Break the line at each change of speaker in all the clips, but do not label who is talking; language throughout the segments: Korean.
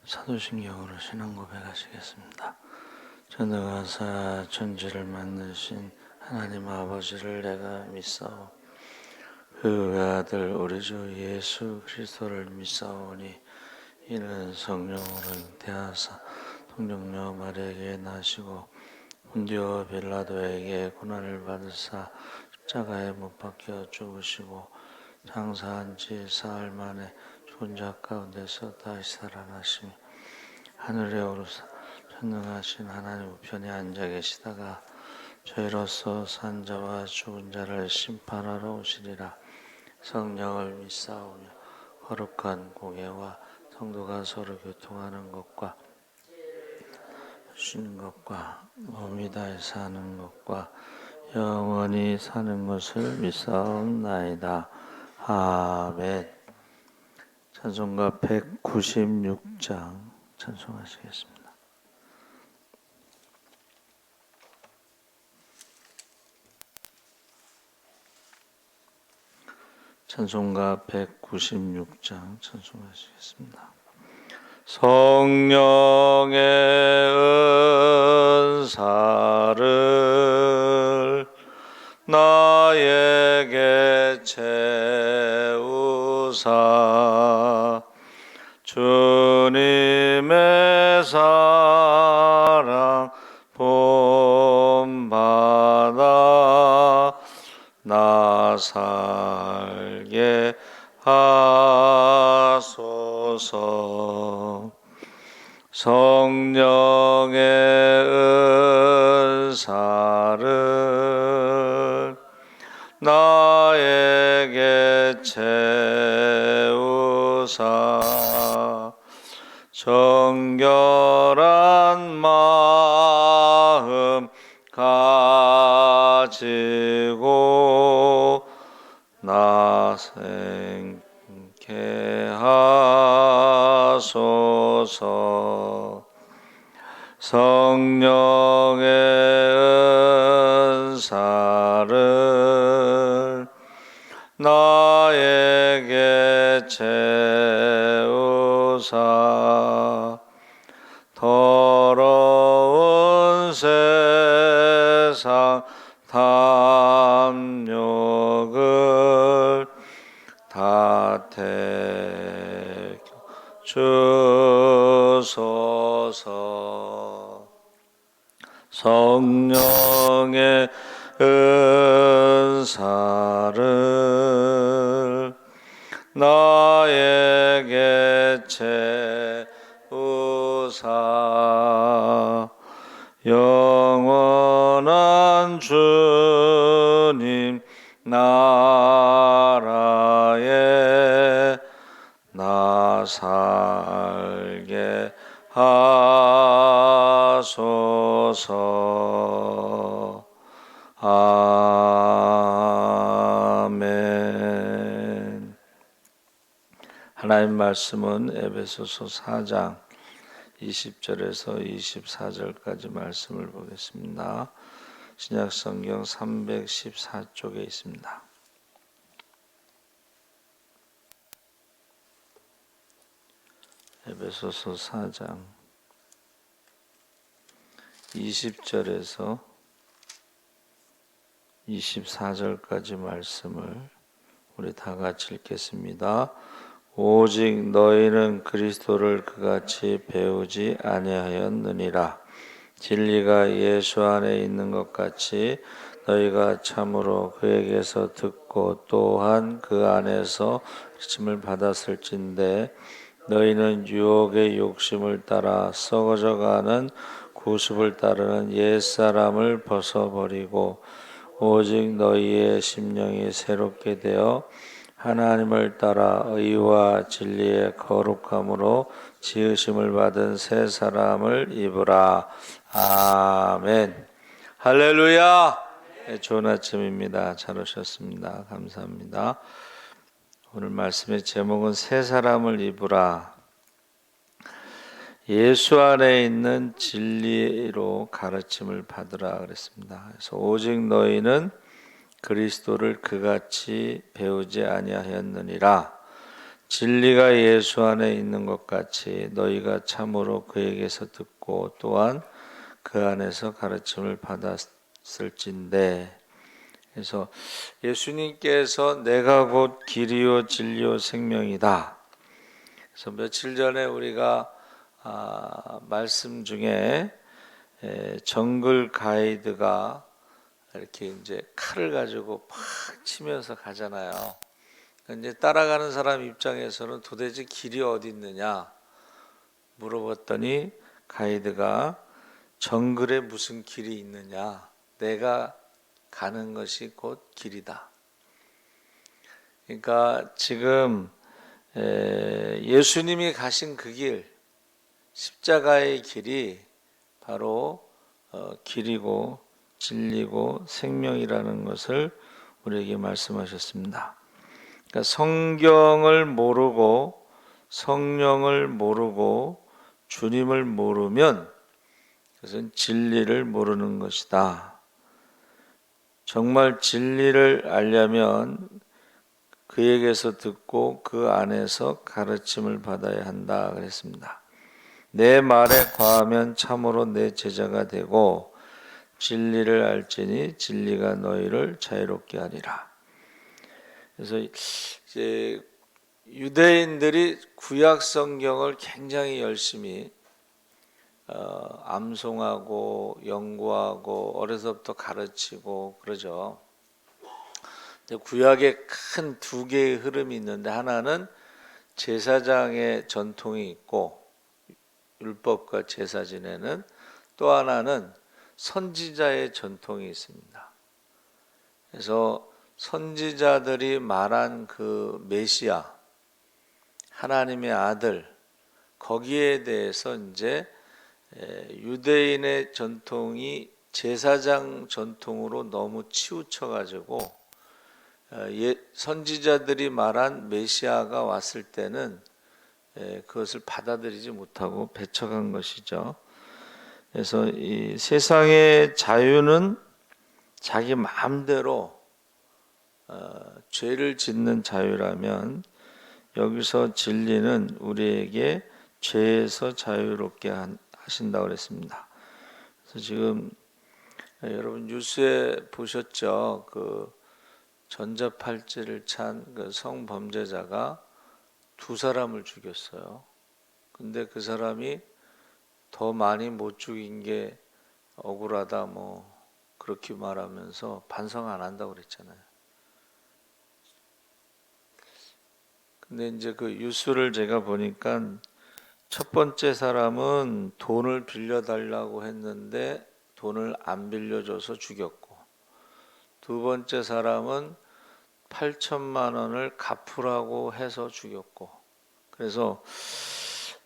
사도신경으로 신앙 고백하시겠습니다. 전능하사 천지를 만드신 하나님 아버지를 내가 믿사오. 그 아들 우리 주 예수 그리스도를 믿사오니 이는 성령으로 잉태하사 동정녀 마리아에게 나시고 본디오 빌라도에게 고난을 받으사 십자가에 못 박혀 죽으시고 장사한 지 사흘 만에 죽은 자 가운데서 다시 살아나시며 하늘에 오르사 전능하신 하나님 우편에 앉아 계시다가 저희로서 산 자와 죽은 자를 심판하러 오시리라. 성령을 믿사오며 거룩한 공예와 성도가 서로 교통하는 것과 쉬는 것과 몸이 다해서 하는 것과 영원히 사는 것을 믿사옵나이다. 아멘. 찬송가 196장 찬송하시겠습니다. 찬송가 196장 찬송하시겠습니다. 성령의 은사를 나에게 채우사 주님의 사랑 본받아 나 살게 하소서. 성령의 은사를 나에게 채우사 정결한 마음 가지고 나 생게 하소서. 성령의 은사를 나에게 채우사 더러운 세상 탐욕을 다 태겨 주소서. 성령의 은사를 나에게 채우사 영원한 주님 나라에 나 살게 하소서. 아멘. 하나님 말씀은 에베소서 4장 20절에서 24절까지 말씀을 보겠습니다. 신약성경 314쪽에 있습니다. 에베소서 4장 20절에서 24절까지 말씀을 우리 다 같이 읽겠습니다. 오직 너희는 그리스도를 그같이 배우지 아니하였느니라. 진리가 예수 안에 있는 것 같이 너희가 참으로 그에게서 듣고 또한 그 안에서 가르침을 받았을진데 너희는 유혹의 욕심을 따라 썩어져가는 구습을 따르는 옛사람을 벗어버리고 오직 너희의 심령이 새롭게 되어 하나님을 따라 의와 진리의 거룩함으로 지으심을 받은 새 사람을 입으라. 아멘. 할렐루야. 네, 좋은 아침입니다. 잘 오셨습니다. 감사합니다. 오늘 말씀의 제목은 새 사람을 입으라. 예수 안에 있는 진리로 가르침을 받으라 그랬습니다. 그래서 오직 너희는 그리스도를 그같이 배우지 아니하였느니라. 진리가 예수 안에 있는 것 같이 너희가 참으로 그에게서 듣고 또한 그 안에서 가르침을 받았을진데. 그래서 예수님께서 내가 곧 길이요 진리요 생명이다. 그래서 며칠 전에 우리가 말씀 중에 정글 가이드가 이렇게 이제 칼을 가지고 팍 치면서 가잖아요. 이제 따라가는 사람 입장에서는 도대체 길이 어디 있느냐 물어봤더니 가이드가 정글에 무슨 길이 있느냐, 내가 가는 것이 곧 길이다. 그러니까 지금 예수님이 가신 그 길, 십자가의 길이 바로 길이고 진리고 생명이라는 것을 우리에게 말씀하셨습니다. 그러니까 성경을 모르고 성령을 모르고 주님을 모르면 그것은 진리를 모르는 것이다. 정말 진리를 알려면 그에게서 듣고 그 안에서 가르침을 받아야 한다 그랬습니다. 내 말에 과하면 참으로 내 제자가 되고 진리를 알지니 진리가 너희를 자유롭게 하리라. 그래서 이제 유대인들이 구약 성경을 굉장히 열심히 암송하고 연구하고 어려서부터 가르치고 그러죠. 구약에 큰 두 개의 흐름이 있는데, 하나는 제사장의 전통이 있고 율법과 제사 지내는, 또 하나는 선지자의 전통이 있습니다. 그래서 선지자들이 말한 그 메시아, 하나님의 아들, 거기에 대해서 이제 유대인의 전통이 제사장 전통으로 너무 치우쳐가지고 선지자들이 말한 메시아가 왔을 때는 그것을 받아들이지 못하고 배척한 것이죠. 그래서 이 세상의 자유는 자기 마음대로 죄를 짓는 자유라면, 여기서 진리는 우리에게 죄에서 자유롭게 하신다고 그랬습니다. 그래서 지금 여러분 뉴스에 보셨죠? 그 전자팔찌를 찬 그 성범죄자가 두 사람을 죽였어요. 근데 그 사람이 더 많이 못 죽인 게 억울하다 뭐 그렇게 말하면서 반성 안 한다고 그랬잖아요. 근데 이제 그 뉴스를 제가 보니까 첫 번째 사람은 돈을 빌려달라고 했는데 돈을 안 빌려줘서 죽였고, 두 번째 사람은 8천만 원을 갚으라고 해서 죽였고. 그래서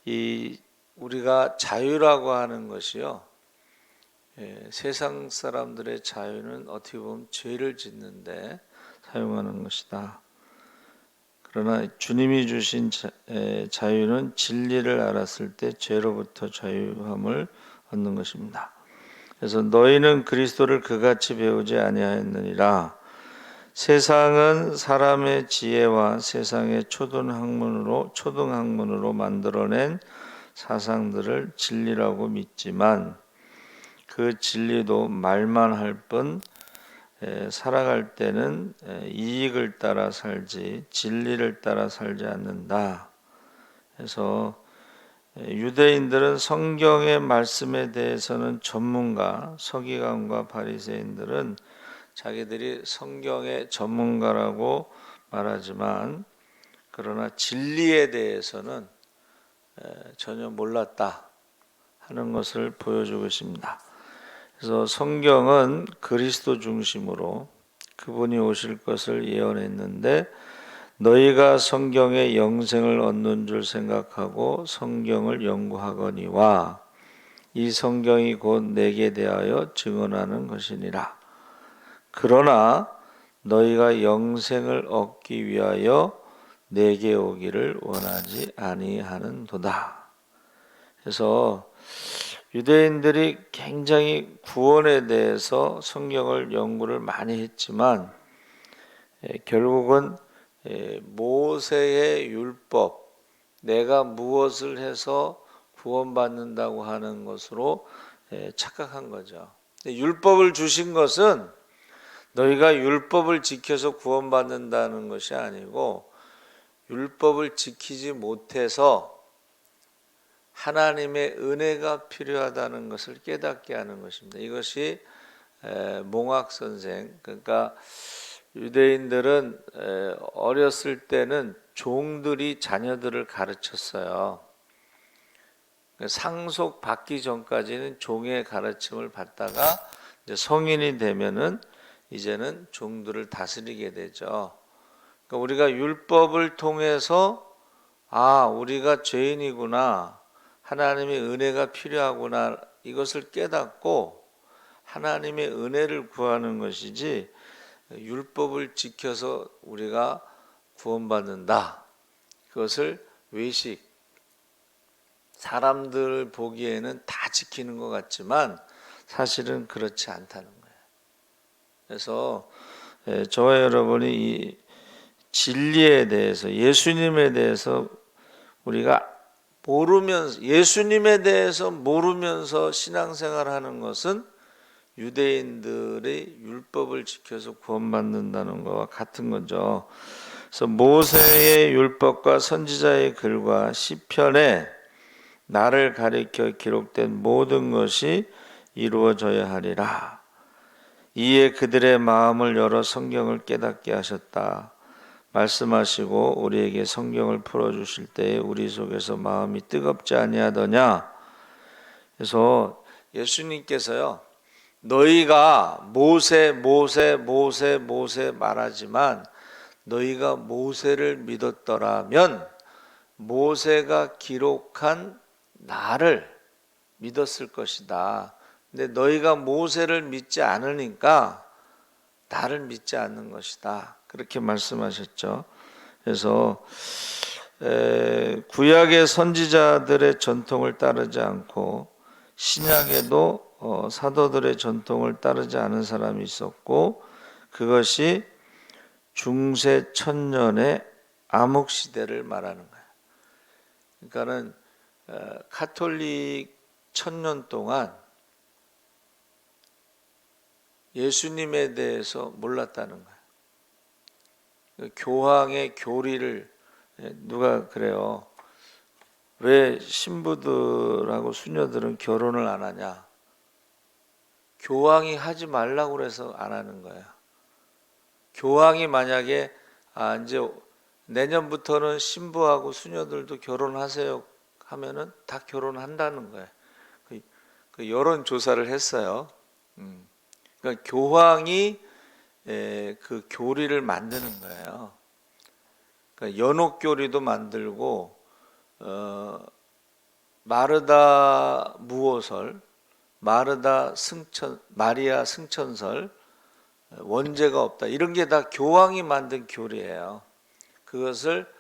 이 우리가 자유라고 하는 것이요, 세상 사람들의 자유는 어떻게 보면 죄를 짓는데 사용하는 것이다. 그러나 주님이 주신 자유는 진리를 알았을 때 죄로부터 자유함을 얻는 것입니다. 그래서 너희는 그리스도를 그같이 배우지 아니하였느니라. 세상은 사람의 지혜와 세상의 초등학문으로 만들어낸 사상들을 진리라고 믿지만 그 진리도 말만 할 뿐 살아갈 때는 이익을 따라 살지 진리를 따라 살지 않는다. 그래서 유대인들은 성경의 말씀에 대해서는 전문가, 서기관과 바리새인들은 자기들이 성경의 전문가라고 말하지만, 그러나 진리에 대해서는 전혀 몰랐다 하는 것을 보여주고 있습니다. 그래서 성경은 그리스도 중심으로 그분이 오실 것을 예언했는데, 너희가 성경의 영생을 얻는 줄 생각하고 성경을 연구하거니와 이 성경이 곧 내게 대하여 증언하는 것이니라. 그러나 너희가 영생을 얻기 위하여 내게 오기를 원하지 아니하는도다. 그래서 유대인들이 굉장히 구원에 대해서 성경을 연구를 많이 했지만 결국은 모세의 율법, 내가 무엇을 해서 구원받는다고 하는 것으로 착각한 거죠. 율법을 주신 것은 너희가 율법을 지켜서 구원받는다는 것이 아니고 율법을 지키지 못해서 하나님의 은혜가 필요하다는 것을 깨닫게 하는 것입니다. 이것이 몽학선생, 그러니까 유대인들은 어렸을 때는 종들이 자녀들을 가르쳤어요. 상속 받기 전까지는 종의 가르침을 받다가 이제 성인이 되면은 이제는 종들을 다스리게 되죠. 그러니까 우리가 율법을 통해서 우리가 죄인이구나, 하나님의 은혜가 필요하구나, 이것을 깨닫고 하나님의 은혜를 구하는 것이지 율법을 지켜서 우리가 구원받는다, 그것을 외식, 사람들 보기에는 다 지키는 것 같지만 사실은 그렇지 않다는 거예요. 그래서 저와 여러분이 이 진리에 대해서, 예수님에 대해서 우리가 모르면서, 예수님에 대해서 모르면서 신앙생활하는 것은 유대인들의 율법을 지켜서 구원받는다는 것과 같은 거죠. 그래서 모세의 율법과 선지자의 글과 시편에 나를 가리켜 기록된 모든 것이 이루어져야 하리라. 이에 그들의 마음을 열어 성경을 깨닫게 하셨다. 말씀하시고 우리에게 성경을 풀어주실 때에 우리 속에서 마음이 뜨겁지 아니하더냐. 그래서 예수님께서요, 너희가 모세 말하지만 너희가 모세를 믿었더라면 모세가 기록한 나를 믿었을 것이다. 근데 너희가 모세를 믿지 않으니까 나를 믿지 않는 것이다. 그렇게 말씀하셨죠. 그래서 구약의 선지자들의 전통을 따르지 않고 신약에도 사도들의 전통을 따르지 않은 사람이 있었고, 그것이 중세 천년의 암흑 시대를 말하는 거예요. 그러니까는 카톨릭 천년 동안 예수님에 대해서 몰랐다는 거예요. 교황의 교리를, 누가 그래요, 왜 신부들하고 수녀들은 결혼을 안 하냐? 교황이 하지 말라고 그래서 안 하는 거예요. 교황이 만약에 이제 내년부터는 신부하고 수녀들도 결혼하세요 하면은 다 결혼한다는 거예요. 그 여론 조사를 했어요. 그러니까 교황이 그 교리를 만드는 거예요. 그러니까 연옥 교리도 만들고 마르다 무호설, 마리아 승천설, 원죄가 없다, 이런 게 다 교황이 만든 교리예요. 그것을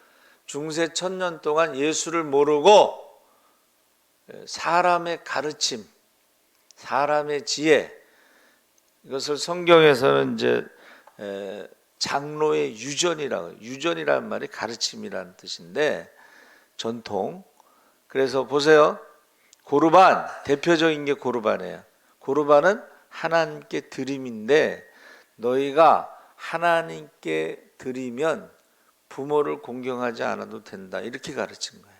중세 천년 동안 예수를 모르고 사람의 가르침, 사람의 지혜, 이것을 성경에서는 이제 장로의 유전이라고, 유전이라는 말이 가르침이라는 뜻인데 전통. 그래서 보세요, 고르반, 대표적인 게 고르반이에요. 고르반은 하나님께 드림인데 너희가 하나님께 드리면 부모를 공경하지 않아도 된다, 이렇게 가르친 거예요.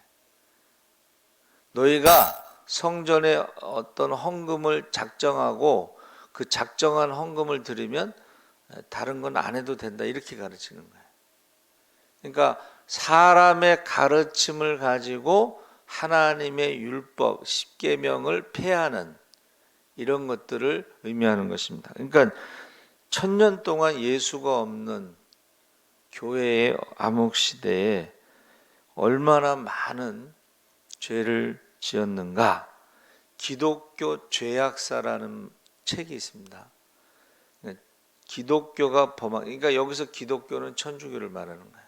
너희가 성전에 어떤 헌금을 작정하고 그 작정한 헌금을 드리면 다른 건 안 해도 된다, 이렇게 가르치는 거예요. 그러니까 사람의 가르침을 가지고 하나님의 율법, 십계명을 폐하는 이런 것들을 의미하는 것입니다. 그러니까 천년 동안 예수가 없는 교회의 암흑 시대에 얼마나 많은 죄를 지었는가. 기독교 죄악사라는 책이 있습니다. 기독교가 범한, 그러니까 여기서 기독교는 천주교를 말하는 거예요.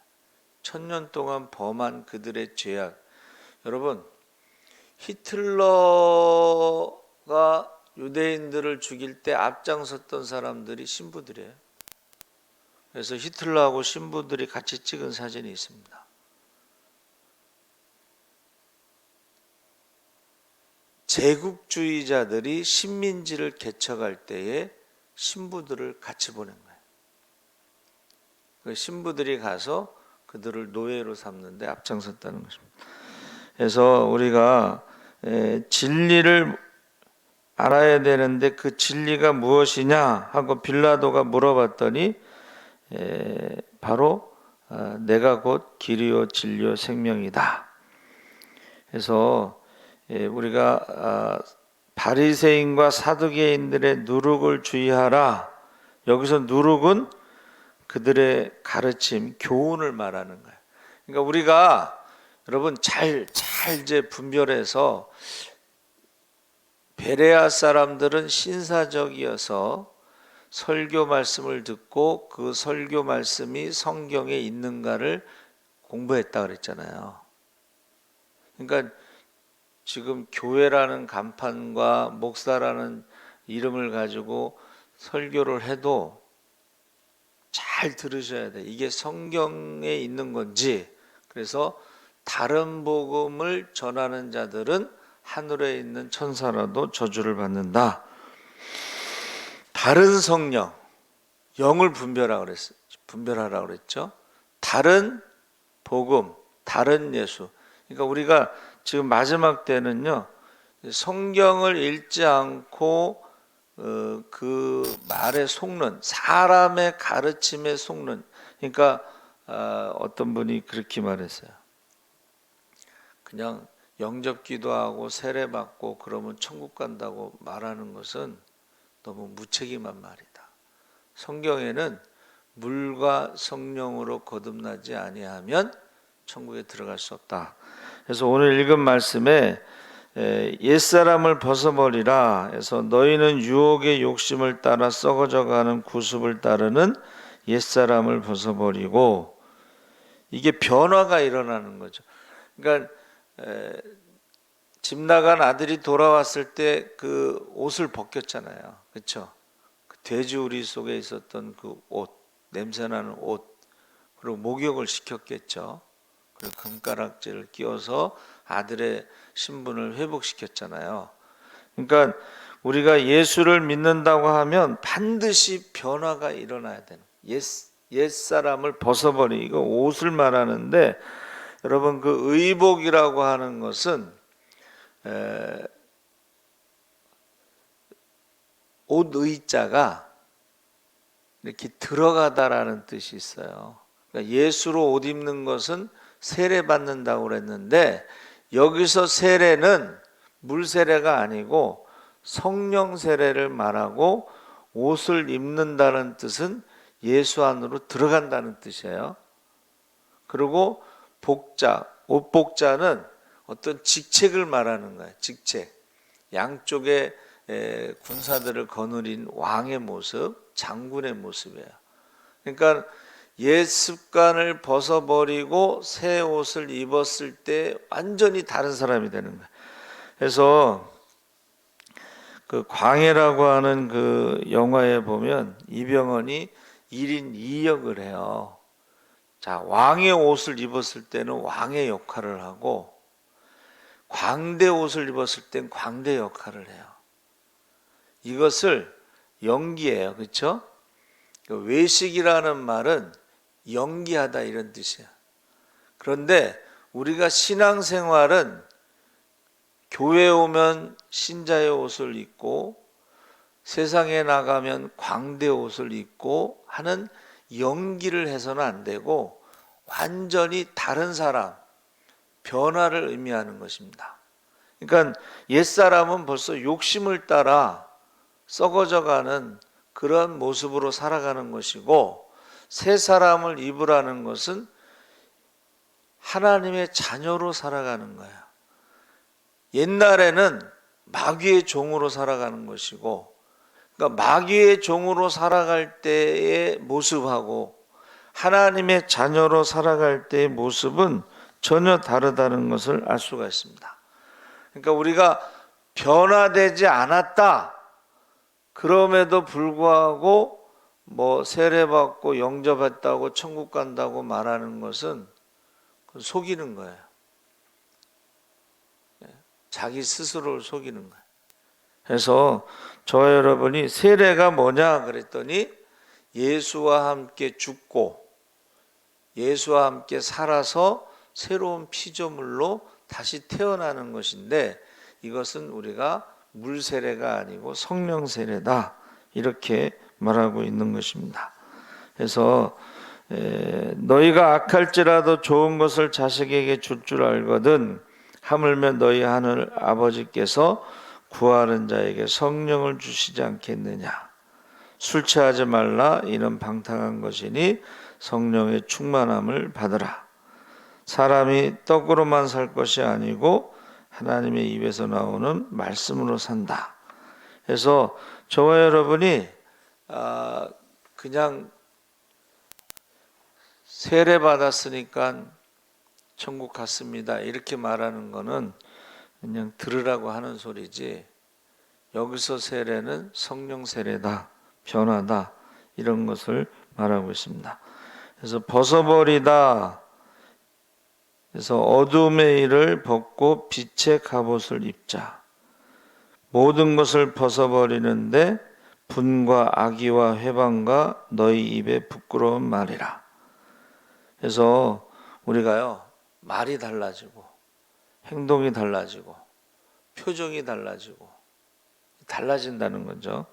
천년 동안 범한 그들의 죄악. 여러분, 히틀러가 유대인들을 죽일 때 앞장섰던 사람들이 신부들이에요. 그래서 히틀러하고 신부들이 같이 찍은 사진이 있습니다. 제국주의자들이 식민지를 개척할 때에 신부들을 같이 보낸 거예요. 그 신부들이 가서 그들을 노예로 삼는데 앞장섰다는 것입니다. 그래서 우리가 진리를 알아야 되는데 그 진리가 무엇이냐 하고 빌라도가 물어봤더니 바로 내가 곧 길이요 진리요 생명이다. 그래서 우리가 바리새인과 사두개인들의 누룩을 주의하라. 여기서 누룩은 그들의 가르침, 교훈을 말하는 거예요. 그러니까 우리가 여러분 잘 이제 분별해서 베레아 사람들은 신사적이어서 설교 말씀을 듣고 그 설교 말씀이 성경에 있는가를 공부했다 그랬잖아요. 그러니까 지금 교회라는 간판과 목사라는 이름을 가지고 설교를 해도 잘 들으셔야 돼. 이게 성경에 있는 건지. 그래서 다른 복음을 전하는 자들은 하늘에 있는 천사라도 저주를 받는다. 다른 성령, 영을 분별하라고 그랬죠. 다른 복음, 다른 예수. 그러니까 우리가 지금 마지막 때는요, 성경을 읽지 않고 그 말에 속는, 사람의 가르침에 속는. 그러니까 어떤 분이 그렇게 말했어요. 그냥 영접 기도하고 세례 받고 그러면 천국 간다고 말하는 것은 너무 무책임한 말이다. 성경에는 물과 성령으로 거듭나지 아니하면 천국에 들어갈 수 없다. 그래서 오늘 읽은 말씀에 옛사람을 벗어버리라 해서 너희는 유혹의 욕심을 따라 썩어져가는 구습을 따르는 옛사람을 벗어버리고, 이게 변화가 일어나는 거죠. 그러니까 집 나간 아들이 돌아왔을 때 그 옷을 벗겼잖아요. 그렇죠? 그 돼지우리 속에 있었던 그 옷, 냄새나는 옷, 그리고 목욕을 시켰겠죠. 그리고 금가락지를 끼워서 아들의 신분을 회복시켰잖아요. 그러니까 우리가 예수를 믿는다고 하면 반드시 변화가 일어나야 되는, 옛사람을 벗어버리고 옷을 말하는데, 여러분 그 의복이라고 하는 것은 옷 의자가 이렇게 들어가다라는 뜻이 있어요. 그러니까 예수로 옷 입는 것은 세례 받는다고 그랬는데, 여기서 세례는 물 세례가 아니고 성령 세례를 말하고, 옷을 입는다는 뜻은 예수 안으로 들어간다는 뜻이에요. 그리고 복자, 옷 복자는 어떤 직책을 말하는 거예요. 직책. 양쪽에 군사들을 거느린 왕의 모습, 장군의 모습이에요. 그러니까 옛 습관을 벗어버리고 새 옷을 입었을 때 완전히 다른 사람이 되는 거예요. 그래서 그 광해라고 하는 그 영화에 보면 이병헌이 1인 2역을 해요. 자, 왕의 옷을 입었을 때는 왕의 역할을 하고, 광대 옷을 입었을 땐 광대 역할을 해요. 이것을 연기해요. 그렇죠? 외식이라는 말은 연기하다 이런 뜻이야. 그런데 우리가 신앙생활은 교회에 오면 신자의 옷을 입고 세상에 나가면 광대 옷을 입고 하는 연기를 해서는 안 되고, 완전히 다른 사람, 변화를 의미하는 것입니다. 그러니까 옛사람은 벌써 욕심을 따라 썩어져가는 그런 모습으로 살아가는 것이고, 새 사람을 입으라는 것은 하나님의 자녀로 살아가는 거야. 옛날에는 마귀의 종으로 살아가는 것이고, 그러니까 마귀의 종으로 살아갈 때의 모습하고 하나님의 자녀로 살아갈 때의 모습은 전혀 다르다는 것을 알 수가 있습니다. 그러니까 우리가 변화되지 않았다, 그럼에도 불구하고 뭐 세례받고 영접했다고 천국 간다고 말하는 것은 속이는 거예요. 자기 스스로를 속이는 거예요. 그래서 저와 여러분이 세례가 뭐냐 그랬더니 예수와 함께 죽고 예수와 함께 살아서 새로운 피조물로 다시 태어나는 것인데, 이것은 우리가 물 세례가 아니고 성령 세례다, 이렇게 말하고 있는 것입니다. 그래서 너희가 악할지라도 좋은 것을 자식에게 줄 줄 알거든 하물며 너희 하늘 아버지께서 구하는 자에게 성령을 주시지 않겠느냐. 술 취하지 말라, 이는 방탕한 것이니 성령의 충만함을 받으라. 사람이 떡으로만 살 것이 아니고 하나님의 입에서 나오는 말씀으로 산다. 그래서 저와 여러분이 그냥 세례 받았으니까 천국 갔습니다, 이렇게 말하는 거는 그냥 들으라고 하는 소리지, 여기서 세례는 성령 세례다, 변화다, 이런 것을 말하고 있습니다. 그래서 벗어버리다, 그래서 어둠의 일을 벗고 빛의 갑옷을 입자. 모든 것을 벗어버리는데 분과 악의와 회방과 너희 입에 부끄러운 말이라. 그래서 우리가요, 말이 달라지고 행동이 달라지고 표정이 달라지고 달라진다는 거죠.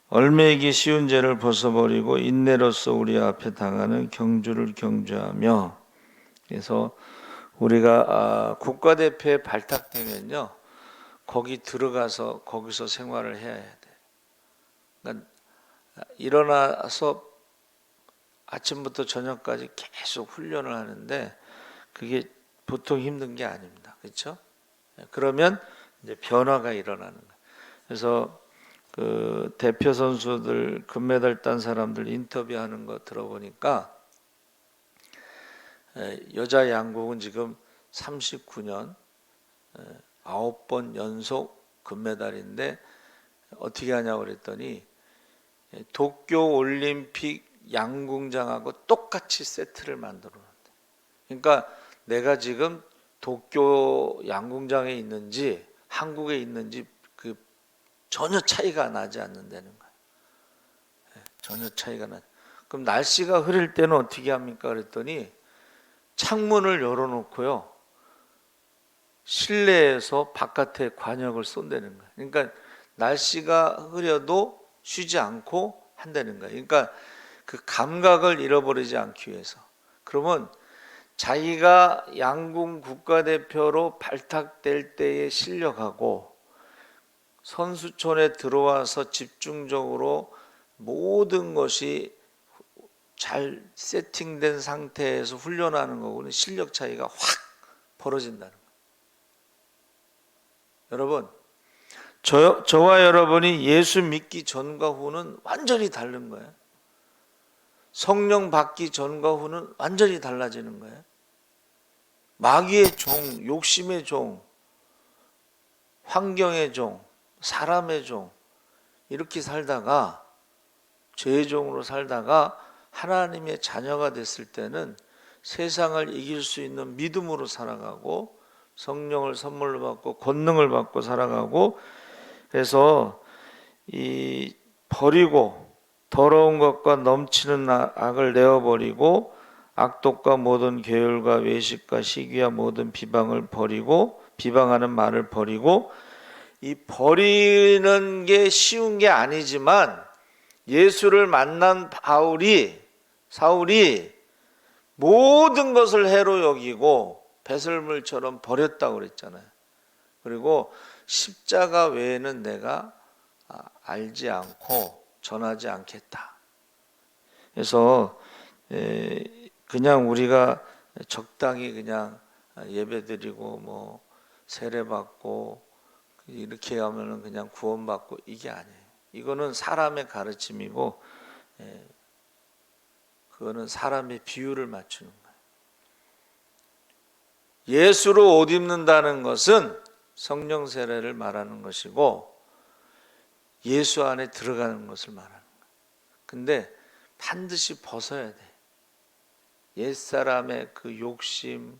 얼매이기 쉬운 죄를 벗어버리고 인내로서 우리 앞에 당하는 경주를 경주하며. 그래서 우리가 국가대표에 발탁되면요, 거기 들어가서 거기서 생활을 해야 돼. 그러니까 일어나서 아침부터 저녁까지 계속 훈련을 하는데 그게 보통 힘든 게 아닙니다. 그렇죠? 그러면 이제 변화가 일어나는 거예요. 그래서 그 대표 선수들 금메달 딴 사람들 인터뷰하는 거 들어보니까 여자 양궁은 지금 39년 9번 연속 금메달인데 어떻게 하냐고 그랬더니 도쿄 올림픽 양궁장하고 똑같이 세트를 만들어 놨대. 그러니까 내가 지금 도쿄 양궁장에 있는지 한국에 있는지 그 전혀 차이가 나지 않는다는 거예요. 전혀 차이가 나. 그럼 날씨가 흐릴 때는 어떻게 합니까? 그랬더니 창문을 열어놓고요, 실내에서 바깥에 관역을 쏜다는 거예요. 그러니까 날씨가 흐려도 쉬지 않고 한다는 거예요. 그러니까 그 감각을 잃어버리지 않기 위해서. 그러면 자기가 양궁 국가대표로 발탁될 때의 실력하고 선수촌에 들어와서 집중적으로 모든 것이 잘 세팅된 상태에서 훈련하는 거고는 실력 차이가 확 벌어진다는 거예요. 여러분, 저와 여러분이 예수 믿기 전과 후는 완전히 다른 거예요. 성령 받기 전과 후는 완전히 달라지는 거예요. 마귀의 종, 욕심의 종, 환경의 종, 사람의 종, 이렇게 살다가 죄의 종으로 살다가 하나님의 자녀가 됐을 때는 세상을 이길 수 있는 믿음으로 살아가고 성령을 선물로 받고 권능을 받고 살아가고. 그래서 이 버리고 더러운 것과 넘치는 악을 내어버리고 악독과 모든 계율과 외식과 시기와 모든 비방을 버리고 비방하는 말을 버리고. 이 버리는 게 쉬운 게 아니지만 예수를 만난 사울이 모든 것을 해로 여기고 배설물처럼 버렸다고 그랬잖아요. 그리고 십자가 외에는 내가 알지 않고 전하지 않겠다. 그래서 그냥 우리가 적당히 그냥 예배드리고 뭐 세례받고 이렇게 하면은 그냥 구원받고 이게 아니에요. 이거는 사람의 가르침이고 그거는 사람의 비율을 맞추는 거예요. 예수로 옷 입는다는 것은 성령 세례를 말하는 것이고 예수 안에 들어가는 것을 말하는 거예요. 근데 반드시 벗어야 돼. 옛사람의 그 욕심,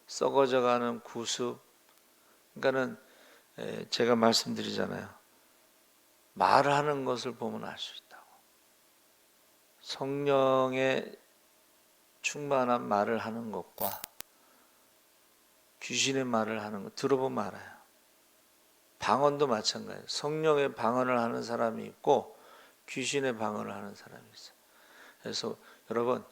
썩어져가는 구습. 그러니까는 제가 말씀드리잖아요. 말하는 것을 보면 알 수 있다고. 성령의 충만한 말을 하는 것과 귀신의 말을 하는 것 들어보면 알아요. 방언도 마찬가지예요. 성령의 방언을 하는 사람이 있고 귀신의 방언을 하는 사람이 있어요. 그래서 여러분,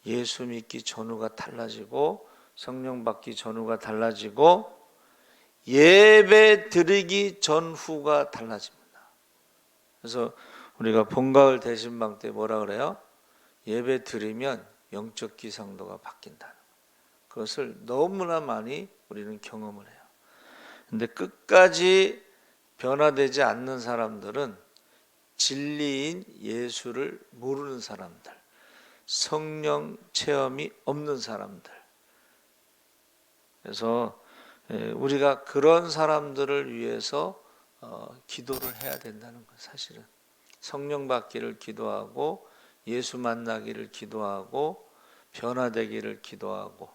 예수 믿기 전후가 달라지고 성령 받기 전후가 달라지고 예배 드리기 전후가 달라집니다. 그래서 우리가 봄가을 대신방 때 뭐라 그래요? 예배 드리면 영적 기상도가 바뀐다는 거예요. 그것을 너무나 많이 우리는 경험을 해요. 근데 끝까지 변화되지 않는 사람들은 진리인 예수를 모르는 사람들, 성령 체험이 없는 사람들. 그래서 우리가 그런 사람들을 위해서 기도를 해야 된다는 거. 사실은 성령 받기를 기도하고 예수 만나기를 기도하고 변화되기를 기도하고.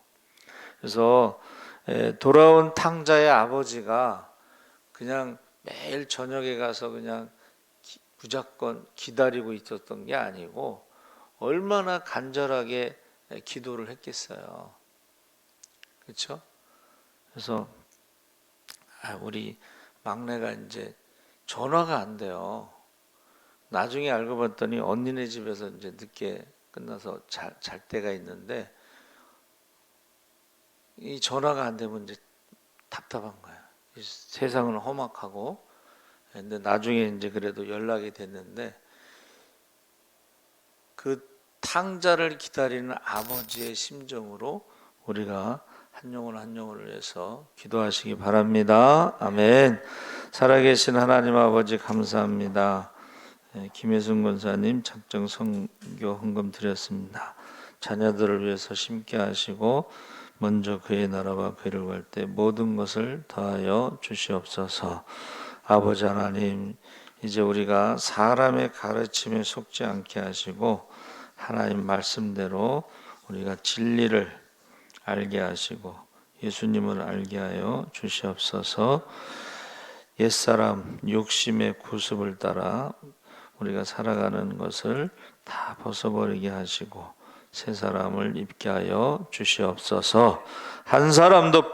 그래서 돌아온 탕자의 아버지가 그냥 매일 저녁에 가서 그냥 무조건 기다리고 있었던 게 아니고 얼마나 간절하게 기도를 했겠어요. 그렇죠? 그래서 우리 막내가 이제 전화가 안 돼요. 나중에 알고 봤더니 언니네 집에서 이제 늦게 끝나서 잘 때가 있는데 이 전화가 안 되면 이제 답답한 거야. 세상은 험악하고. 근데 나중에 이제 그래도 연락이 됐는데 그 탕자를 기다리는 아버지의 심정으로 우리가 한 영혼 한 영혼을 위해서 기도하시기 바랍니다. 아멘. 살아계신 하나님 아버지 감사합니다. 김혜순 권사님 작정 선교 헌금 드렸습니다. 자녀들을 위해서 심게 하시고 먼저 그의 나라와 그를 구할 때 모든 것을 더하여 주시옵소서. 아버지 하나님, 이제 우리가 사람의 가르침에 속지 않게 하시고 하나님 말씀대로 우리가 진리를 알게 하시고 예수님을 알게 하여 주시옵소서. 옛사람 욕심의 구습을 따라 우리가 살아가는 것을 다 벗어버리게 하시고 새 사람을 입게 하여 주시옵소서. 한 사람도